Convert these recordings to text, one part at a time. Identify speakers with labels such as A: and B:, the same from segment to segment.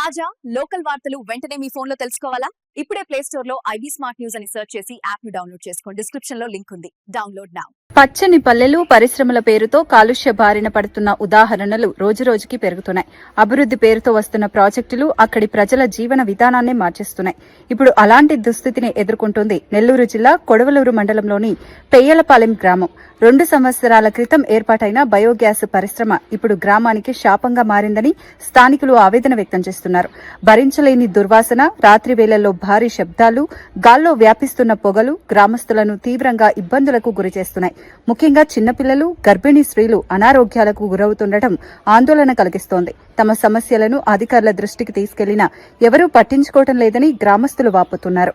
A: తాజా లోకల్ వార్తలు వెంటనే మీ ఫోన్ లో తెలుసుకోవాలా? ఇప్పుడే ప్లే స్టోర్ లో ఐబీ స్మార్ట్ న్యూస్ అని సెర్చ్ చేసి యాప్ ను డౌన్లోడ్ చేసుకోండి. డిస్క్రిప్షన్ లో లింక్ ఉంది. Download now.
B: పచ్చని పల్లెలు పరిశ్రమల పేరుతో కాలుష్య బారిన పడుతున్న ఉదాహరణలు రోజురోజుకి పెరుగుతున్నాయి. అభివృద్ధి పేరుతో వస్తున్న ప్రాజెక్టులు అక్కడి ప్రజల జీవన విధానాన్ని మార్చేస్తున్నాయి. ఇప్పుడు అలాంటి దుస్థితిని ఎదుర్కొంటోంది నెల్లూరు జిల్లా కొడవలూరు మండలంలోని పెయ్యలపాలెం గ్రామం. 2 సంవత్సరాల క్రితం ఏర్పాటైన బయోగ్యాస్ పరిశ్రమ ఇప్పుడు గ్రామానికి శాపంగా మారిందని స్థానికులు ఆవేదన వ్యక్తం చేస్తున్నారు. భరించలేని దుర్వాసన, రాత్రి వేళల్లో భారీ శబ్దాలు, గాల్లో వ్యాపిస్తున్న పొగలు గ్రామస్తులను తీవ్రంగా ఇబ్బందులకు గురిచేస్తున్నాయి. ముఖ్యంగా చిన్నపిల్లలు, గర్భిణీ స్త్రీలు అనారోగ్యాలకు గురవుతుండటం ఆందోళన కలిగిస్తోంది. తమ సమస్యలను అధికారుల దృష్టికి తీసుకెళ్లినా ఎవరూ పట్టించుకోవడం లేదని గ్రామస్తులు వాపోతున్నారు.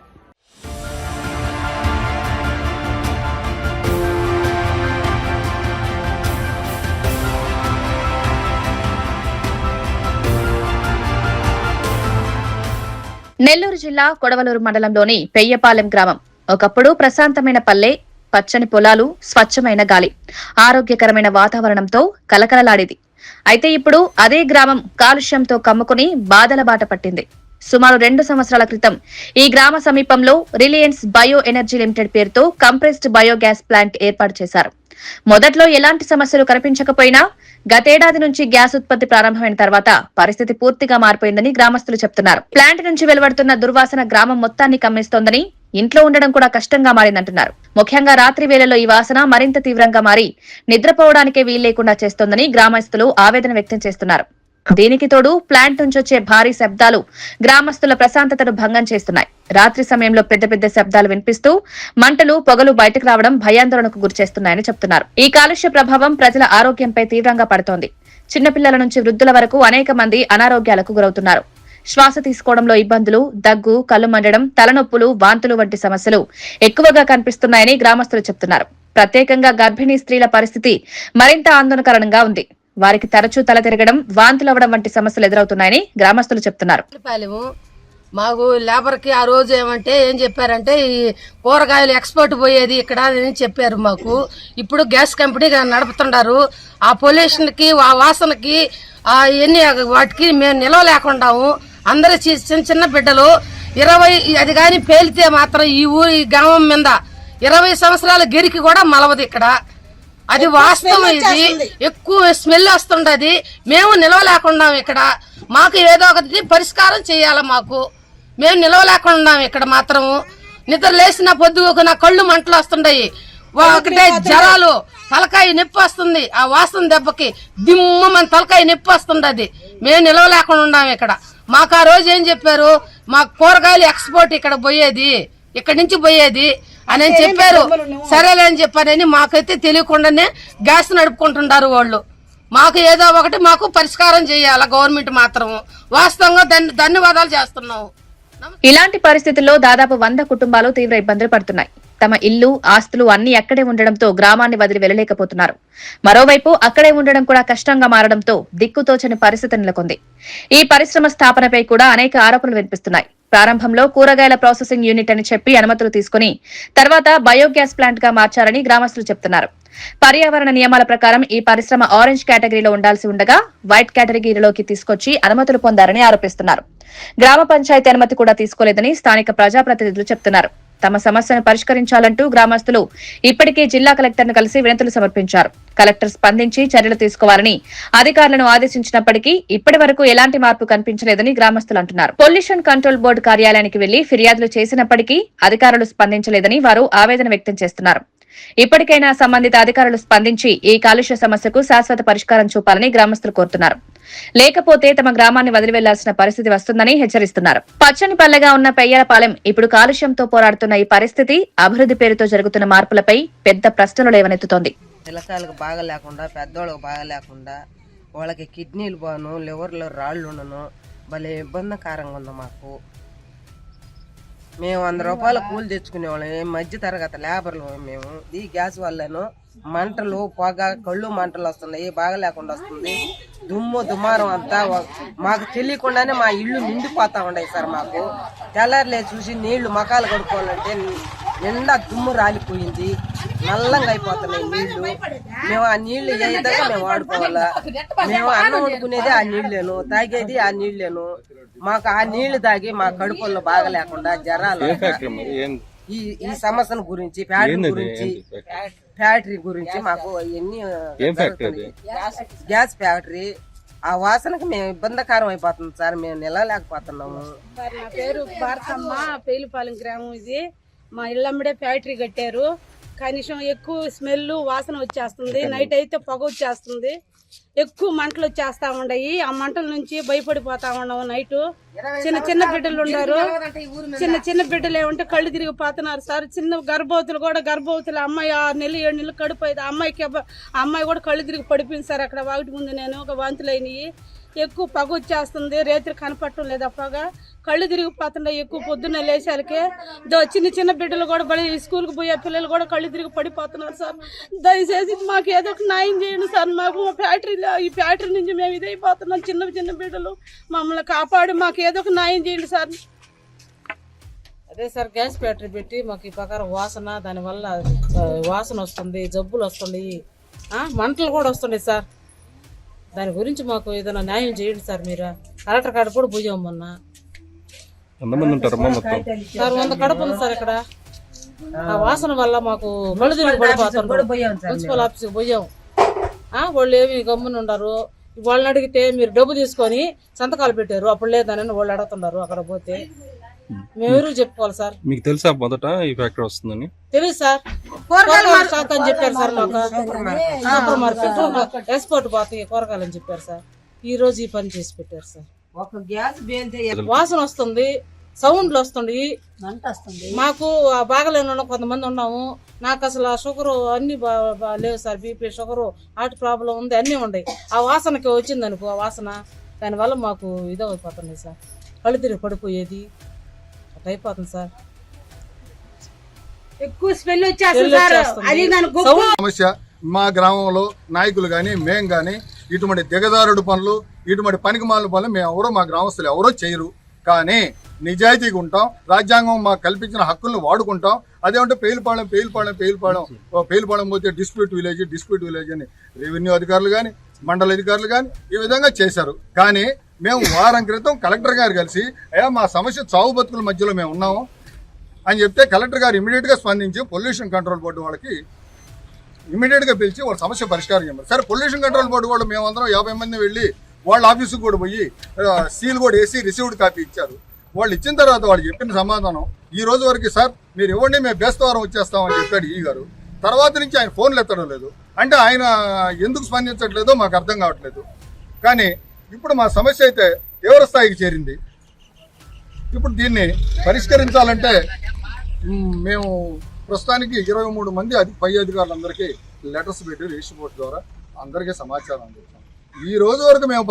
C: నెల్లూరు జిల్లా కొడవలూరు మండలంలోని పెయ్యపాలెం గ్రామం ఒకప్పుడు ప్రశాంతమైన పల్లె, పచ్చని పొలాలు, స్వచ్ఛమైన గాలి, ఆరోగ్యకరమైన వాతావరణంతో కలకలలాడేది. అయితే ఇప్పుడు అదే గ్రామం కాలుష్యంతో కమ్ముకుని బాధల బాట పట్టింది. సుమారు 2 సంవత్సరాల క్రితం ఈ గ్రామ సమీపంలో రిలయన్స్ బయో ఎనర్జీ లిమిటెడ్ పేరుతో కంప్రెస్డ్ బయోగ్యాస్ ప్లాంట్ ఏర్పాటు చేశారు. మొదట్లో ఎలాంటి సమస్యలు కనిపించకపోయినా గతేడాది నుంచి గ్యాస్ ఉత్పత్తి ప్రారంభమైన తర్వాత పరిస్థితి పూర్తిగా మారిపోయిందని గ్రామస్తులు చెప్తున్నారు. ప్లాంట్ నుంచి వెలువడుతున్న దుర్వాసన గ్రామం మొత్తాన్ని కమ్మిస్తోందని, ఇంట్లో ఉండడం కూడా కష్టంగా మారిందంటున్నారు. ముఖ్యంగా రాత్రి వేళల్లో ఈ వాసన మరింత తీవ్రంగా మారి నిద్రపోవడానికే వీల్లేకుండా చేస్తోందని గ్రామస్తులు ఆవేదన వ్యక్తం చేస్తున్నారు. దీనికి తోడు ప్లాంట్ నుంచి వచ్చే భారీ శబ్దాలు గ్రామస్తుల ప్రశాంతతను భంగం చేస్తున్నాయి. రాత్రి సమయంలో పెద్ద పెద్ద శబ్దాలు వినిపిస్తూ మంటలు, పొగలు బయటకు రావడం భయాందోళనకు గురిచేస్తున్నాయని చెప్తున్నారు. ఈ కాలుష్య ప్రభావం ప్రజల ఆరోగ్యంపై తీవ్రంగా పడుతోంది. చిన్నపిల్లల నుంచి వృద్ధుల వరకు అనేక మంది అనారోగ్యాలకు గురవుతున్నారు. శ్వాస తీసుకోవడంలో ఇబ్బందులు, దగ్గు, కళ్లు మండడం, తలనొప్పులు, వాంతులు వంటి సమస్యలు ఎక్కువగా కనిపిస్తున్నాయని గ్రామస్తులు చెప్తున్నారు. ప్రత్యేకంగా గర్భిణీ స్త్రీల పరిస్థితి మరింత ఆందోళనకరంగా ఉంది. వారికి తరచూ తల తిరగడం, వాంతులవ్వడం వంటి సమస్యలు ఎదురవుతున్నాయని గ్రామస్తులు చెప్తున్నారు.
D: మాకు లేబర్ కి ఆ రోజు ఏం చెప్పారంటే ఈ కూరగాయలు ఎక్స్పోర్ట్ పోయేది ఇక్కడ అని చెప్పారు మాకు. ఇప్పుడు గ్యాస్ కంపెనీ నడుపుతున్నారు. ఆ పొల్యూషన్ కి, ఆ వాసనకి, ఎన్ని వాటికి మేము నిలవలేకుండాము. అందరూ చిన్న చిన్న బిడ్డలు 20 అది కానీ పేలితే మాత్రం ఈ గ్రామం మీద 20 సంవత్సరాల గిరికి కూడా మలవదు ఇక్కడ. అది వాస్తవం. ఇది ఎక్కువ స్మెల్ వస్తుండది. మేము నిలవలేకుండా ఇక్కడ. మాకు ఏదో ఒకటి పరిష్కారం చేయాలి. మేము నిలవలేకుండా ఇక్కడ మాత్రము. నిద్ర లేచిన పొద్దుకు నా కళ్ళు మంటలు వస్తుండయి. ఒకటే జ్వరాలు, తలకాయ నొప్పి వస్తుంది. ఆ వాసన దెబ్బకి దిమ్మని తలకాయ నొప్పి వస్తుండది. మేము నిలవలేకుండా ఉన్నాం ఇక్కడ. మాకు ఆ రోజు ఏం చెప్పారు, మాకు కూరగాయలు ఎక్స్పోర్ట్ ఇక్కడ పోయేది, ఇక్కడి నుంచి పోయేది అని చెప్పారు. సరేలే అని చెప్పారని మాకైతే తెలియకుండానే గ్యాస్ నడుపుకుంటున్నారు వాళ్ళు. మాకు ఏదో ఒకటి మాకు పరిష్కారం చేయాలి గవర్నమెంట్ మాత్రం. వాస్తవంగా ధన్యవాదాలు చేస్తున్నాము.
C: ఇలాంటి పరిస్థితుల్లో దాదాపు 100 కుటుంబాలు తీవ్ర ఇబ్బందులు పడుతున్నాయి. తమ ఇల్లు, ఆస్తులు అన్ని అక్కడే ఉండడంతో గ్రామాన్ని వదిలి వెళ్లలేకపోతున్నారు. మరోవైపు అక్కడే ఉండడం కూడా కష్టంగా మారడంతో దిక్కుతోచని పరిస్థితి నెలకొంది. ఈ పరిశ్రమ స్థాపనపై కూడా అనేక ఆరోపణలు వినిపిస్తున్నాయి. ప్రారంభంలో కూరగాయల ప్రాసెసింగ్ యూనిట్ అని చెప్పి అనుమతులు తీసుకుని తర్వాత బయోగ్యాస్ ప్లాంట్ గా మార్చారని గ్రామస్తులు చెప్తున్నారు. పర్యావరణ నియమాల ప్రకారం ఈ పరిశ్రమ ఆరెంజ్ కేటగిరీలో ఉండాల్సి ఉండగా వైట్ కేటగిరీలోకి తీసుకొచ్చి అనుమతులు పొందారని ఆరోపిస్తున్నారు. గ్రామ పంచాయతీ అనుమతి కూడా తీసుకోలేదని స్థానిక ప్రజాప్రతినిధులు చెప్తున్నారు. తమ సమస్యను పరిష్కరించాలంటూ గ్రామస్తులు ఇప్పటికే జిల్లా కలెక్టర్ను కలిసి వినతులు సమర్పించారు. కలెక్టర్ స్పందించి చర్యలు తీసుకోవాలని అధికారులను ఆదేశించినప్పటికీ ఇప్పటి వరకు ఎలాంటి మార్పు కనిపించలేదని గ్రామస్తులు అంటున్నారు. పొల్యూషన్ కంట్రోల్ బోర్డు కార్యాలయానికి వెళ్లి ఫిర్యాదులు చేసినప్పటికీ అధికారులు స్పందించలేదని వారు ఆవేదన వ్యక్తం చేస్తున్నారు. ఇప్పటికైనా సంబంధిత అధికారులు స్పందించి ఈ కాలుష్య సమస్యకు శాశ్వత పరిష్కారం చూపాలని గ్రామస్తులు కోరుతున్నారు. లేకపోతే తమ గ్రామాన్ని వదిలి వెళ్లాల్సిన పరిస్థితి వస్తుందని హెచ్చరిస్తున్నారు. పచ్చని పల్లెగా ఉన్న పెయ్యలపాలెం ఇప్పుడు కాలుష్యంతో పోరాడుతున్న ఈ పరిస్థితి అభివృద్ధి పేరుతో జరుగుతున్న మార్పులపై పెద్ద ప్రశ్నలు లేవనెత్తుతోంది.
E: పిల్లకాయలకు బాగా లేకుండా, పెద్దోళ్ళకి బాగా లేకుండా, వాళ్ళకి కిడ్నీలు బాను, లివర్లో రాళ్ళు ఉండను, భలే ఇబ్బందికరంగా ఉంది మాకు. మేము 100 రూపాయల కూలి తెచ్చుకునేవాళ్ళం. మధ్య తరగతి లేబర్లు మేము. ఈ గ్యాస్ వల్లను మంటలు, పొగ, కళ్ళు మంటలు వస్తున్నాయి. బాగా లేకుండా వస్తుంది. దుమ్ము దుమారం అంతా మాకు తెలియకుండానే మా ఇల్లు నిండిపోతా ఉన్నాయి సార్. మాకు తెల్లారులే చూసి నీళ్లు మకాలు కడుక్కోవాలంటే నిండా దుమ్ము రాలిపోయింది. నల్లంగా అయిపోతున్నాయి నీళ్లు. మేము ఆ నీళ్లు ఏ విధంగా మేము వాడుకోవాలా? మేము అన్నం వండుకునేది ఆ నీళ్లేను, తాగేది ఆ నీళ్లేను. మాకు ఆ నీళ్లు తాగి మా కడుపుల్లో బాగా లేకుండా జ్వరాలు, ఈ సమస్యల గురించి, ఫ్యాక్టరీ గురించి మాకు ఎన్ని గ్యాస్ ఫ్యాక్టరీ, ఆ వాసనకు మేము ఇబ్బందికరం అయిపోతుంది సార్. మేము నిలలేకపోతున్నాము.
F: సార్ నా పేరు భారతమ్మ, పేలుపాలెం గ్రామం. ఇది మా ఇళ్ళమ్మడే ఫ్యాక్టరీ కట్టారు. కనీసం ఎక్కువ స్మెల్ వాసన వచ్చేస్తుంది. నైట్ అయితే పొగ వచ్చేస్తుంది. ఎక్కువ మంటలు వచ్చేస్తా ఉన్నాయి. ఆ మంటల నుంచి భయపడిపోతా ఉన్నాము. నైట్ చిన్న బిడ్డలు ఉన్నారు. చిన్న బిడ్డలు ఏమంటే కళ్ళు తిరిగిపోతున్నారు సార్. చిన్న గర్భవతులు అమ్మాయి 6 నెలలు 7 నెలలు కడుపు అయితే అమ్మాయి కూడా కళ్ళు తిరిగి పడిపోయింది సార్. అక్కడ వాటి ముందు నేను ఒక వాంతులైనవి. ఎక్కువ పొగ వచ్చేస్తుంది. రేత్రి కనపడటం లేదు. ఆ పొగ కళ్ళు తిరిగిపోతున్నాయి. ఎక్కువ పొద్దున్న లేచాలకే చిన్న బిడ్డలు కూడా స్కూల్కి పోయే పిల్లలు కూడా కళ్ళు తిరిగి పడిపోతున్నారు సార్. దయచేసి మాకు ఏదో ఒక న్యాయం చేయండి సార్. మాకు ఈ ఫ్యాక్టరీ నుంచి మేము ఇదైపోతున్నాం. చిన్న బిడ్డలు మమ్మల్ని కాపాడి మాకు ఏదో ఒక న్యాయం చేయండి సార్.
G: అదే సార్, గ్యాస్ ఫ్యాక్టరీ పెట్టి మాకు ఈ ప్రకారం వాసన, దానివల్ల వాసన వస్తుంది, జబ్బులు వస్తున్నాయి, మంటలు కూడా వస్తున్నాయి సార్. దాని గురించి మాకు ఏదైనా న్యాయం చేయండి సార్. మీరు కలెక్టర్ కాడ కూడా పోయాం మొన్న సార్. 100 కడుపు ఉంది సార్ ఇక్కడ. ఆ వాసన వల్ల మాకు కళ్ళు తిరిగి పడిపోతున్నారు. మున్సిపల్ ఆఫీస్కి పోయాం. వాళ్ళు ఏమి గమ్మున ఉండరు. వాళ్ళని అడిగితే మీరు డబ్బు తీసుకొని సంతకాలు పెట్టారు, అప్పుడు లేదని వాళ్ళు అడుగుతున్నారు. అక్కడ పోతే మేమెవరు చెప్పుకోవాలి సార్?
H: మీకు తెలుసా మొదట ఈ ఫ్యాక్టరీ వస్తుందని?
G: తెలుసు సార్. కూరగాయల షాప్ అని చెప్పారు సార్. మాకు సూపర్ మార్కెట్ ఎక్స్పోర్ట్ పోతాయి కూరగాయలు అని చెప్పారు సార్. ఈ రోజు ఈ పని చేసి పెట్టారు సార్. వాసన వస్తుంది, సౌండ్లు వస్తుంది. మాకు బాగలేని కొంతమంది ఉన్నాము. నాకు అసలు ఆ షుగర్ అన్ని లేవు sir. BP, sugar, heart problem ఉంది, అన్నీ ఉన్నాయి. ఆ వాసనకి వచ్చింది అనుకో, ఆ వాసన దానివల్ల మాకు ఇదైపోతుంది సార్. కళ్ళు తిరిగి పడిపోయేది అట్లా అయిపోతుంది సార్.
F: ఎక్కువ స్మెల్ వచ్చేస్తుంది.
I: సమస్య మా గ్రామంలో నాయకులు కానీ మేము కానీ ఇటువంటి దిగజారుడు పనులు, ఇటువంటి పనికిమాలిన పనులు మేము ఎవరో, మా గ్రామస్తులు ఎవరో చేయరు. కానీ నిజాయితీగా ఉంటాం. రాజ్యాంగం మాకు కల్పించిన హక్కులను వాడుకుంటాం. అదేమంటే పేలుపాళెం పోతే డిస్ప్యూట్ విలేజ్ అని రెవెన్యూ అధికారులు కానీ, మండల అధికారులు కానీ ఈ విధంగా చేశారు. కానీ మేము వారం క్రితం కలెక్టర్ గారు కలిసి అయ్యా మా సమస్య చావు బతుకుల మధ్యలో మేము ఉన్నాము అని చెప్తే కలెక్టర్ గారు ఇమీడియట్గా స్పందించి పొల్యూషన్ కంట్రోల్ బోర్డు వాళ్ళకి ఇమీడియట్గా పిలిచి వాళ్ళ సమస్య పరిష్కారం చేయమన్నారు. సరే, పొల్యూషన్ కంట్రోల్ బోర్డు వాళ్ళు మేమందరం 50 మంది వెళ్ళి వాళ్ళ ఆఫీసుకు కూడా పోయి సీల్ కూడా వేసి రిసీవ్డ్ కాపీ ఇచ్చారు. వాళ్ళు ఇచ్చిన తర్వాత వాళ్ళు చెప్పిన సమాధానం ఈ రోజు వరకు సార్ మీరు ఇవ్వండి, మేము బేస్తవారం వచ్చేస్తామని చెప్పాడు ఈ గారు. తర్వాత నుంచి ఆయన ఫోన్లు ఎత్తడం లేదు. అంటే ఆయన ఎందుకు స్పందించట్లేదో మాకు అర్థం కావట్లేదు. కానీ ఇప్పుడు మా సమస్య అయితే తీవ్ర స్థాయికి చేరింది. ఇప్పుడు దీన్ని పరిష్కరించాలంటే మేము ప్రస్తుతానికి 23 మంది పై అధికారులందరికీ లెటర్స్ పెట్టి రిజిస్టర్ బోర్డు ద్వారా అందరికీ సమాచారం అందించాం. ఈ రోజు వరకు మేము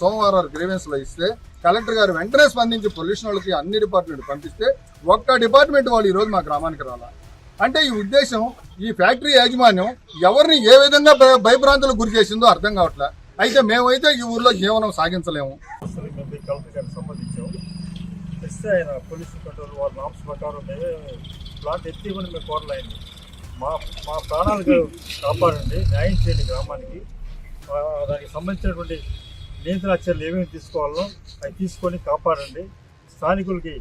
I: సోమవారం గ్రీవెన్స్లో ఇస్తే కలెక్టర్ గారు వెంటనే స్పందించి పొల్యూషన్ వాళ్ళకి అన్ని డిపార్ట్మెంట్ పంపిస్తే ఒక్క డిపార్ట్మెంట్ వాళ్ళు ఈరోజు మా గ్రామానికి రాలా. అంటే ఈ ఉద్దేశం ఈ ఫ్యాక్టరీ యాజమాన్యం ఎవరిని ఏ విధంగా భయభ్రాంతులకు గురి చేసిందో అర్థం కావట్లే. అయితే మేమైతే ఈ ఊర్లో జీవనం సాగించలేము.
J: ఆయన పోలీసు కంట్రోల్ వాళ్ళ నామ్స్ ప్రకారం ప్లాంట్ ఎత్తి ఇవ్వండి, మేము కోరలైంది. మా ప్రాణాలు కాపాడండి, న్యాయం చేయండి గ్రామానికి. దానికి సంబంధించినటువంటి నియంత్రణ చర్యలు ఏమేమి తీసుకోవాలో అవి తీసుకొని కాపాడండి. స్థానికులకి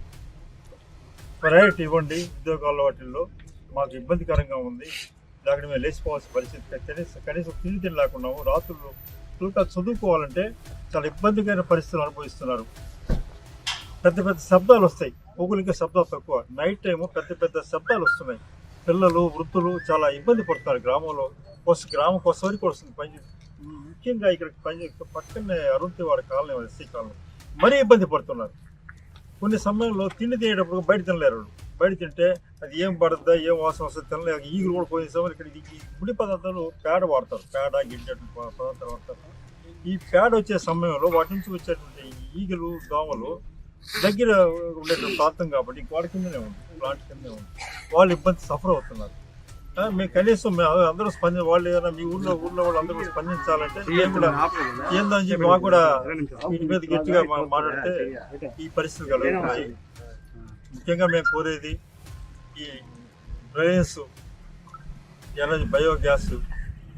J: ప్రయారిటీ ఇవ్వండి. ఉద్యోగాల్లో వాటిల్లో మాకు ఇబ్బందికరంగా ఉంది. దానికి మేము లేచిపోవాల్సిన పరిస్థితి. కనీసం తిండి లేకున్నాము. రాత్రులు పిల్లలు చదువుకోవాలంటే చాలా ఇబ్బందికరమైన పరిస్థితులు అనుభవిస్తున్నారు. పెద్ద పెద్ద శబ్దాలు వస్తాయి. పొగులకి శబ్దాలు తక్కువ. నైట్ టైము పెద్ద శబ్దాలు వస్తున్నాయి. పిల్లలు, వృద్ధులు చాలా ఇబ్బంది పడుతున్నారు. గ్రామం కోసం వరకు వస్తుంది పని. ముఖ్యంగా ఇక్కడ పక్కనే అరుంతివాడ కాలనీ, ఎస్సీ కాలనీ మరీ ఇబ్బంది పడుతున్నారు. కొన్ని సమయంలో తిండి తినేటప్పుడు బయట తినలేరు. బయట తింటే అది ఏం పడుతుందా, ఏం వాసన వస్తుంది తినలేక ఈగులు కూడా పోయిన సమయంలో ఇక్కడ ముడి పదార్థాలు పేడ వాడతారు. పేడ, గిన్నె పదార్థాలు వాడతారు. ఈ పేడ వచ్చే సమయంలో వాటి నుంచి వచ్చేటువంటి ఈగలు, దోమలు దగ్గర ఉండే ప్రాంతం కాబట్టి వాడి కిందనే ఉంది, ప్లాంట్ కిందనే ఉంది. వాళ్ళు ఇబ్బంది సఫర్ అవుతున్నారు. మేము కనీసం అందరూ వాళ్ళు ఏదైనా మీ ఊళ్ళో వాళ్ళు అందరూ స్పందించాలంటే మేము కూడా ఏందని చెప్పి మాకు కూడా వీటి మీద గట్టిగా మాట్లాడితే ఈ పరిస్థితి కలుగుతున్నాయి. ముఖ్యంగా మేము కోరేది ఈ డ్రైనేజ్ బయోగ్యాస్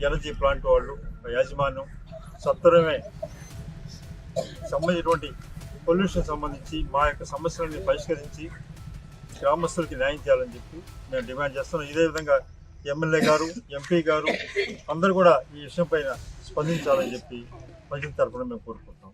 J: ఎనర్జీ ప్లాంట్ వాళ్ళు యాజమాన్యం సత్వరమే సంబంధించినటువంటి పొల్యూషన్ సంబంధించి మా యొక్క సమస్యలని పరిష్కరించి గ్రామస్తులకి న్యాయం చేయాలని చెప్పి మేము డిమాండ్ చేస్తున్నాం. ఇదే విధంగా ఎమ్మెల్యే గారు, ఎంపీ గారు అందరూ కూడా ఈ విషయం పైన స్పందించాలని చెప్పి ప్రజల తరఫున మేము కోరుకుంటాం.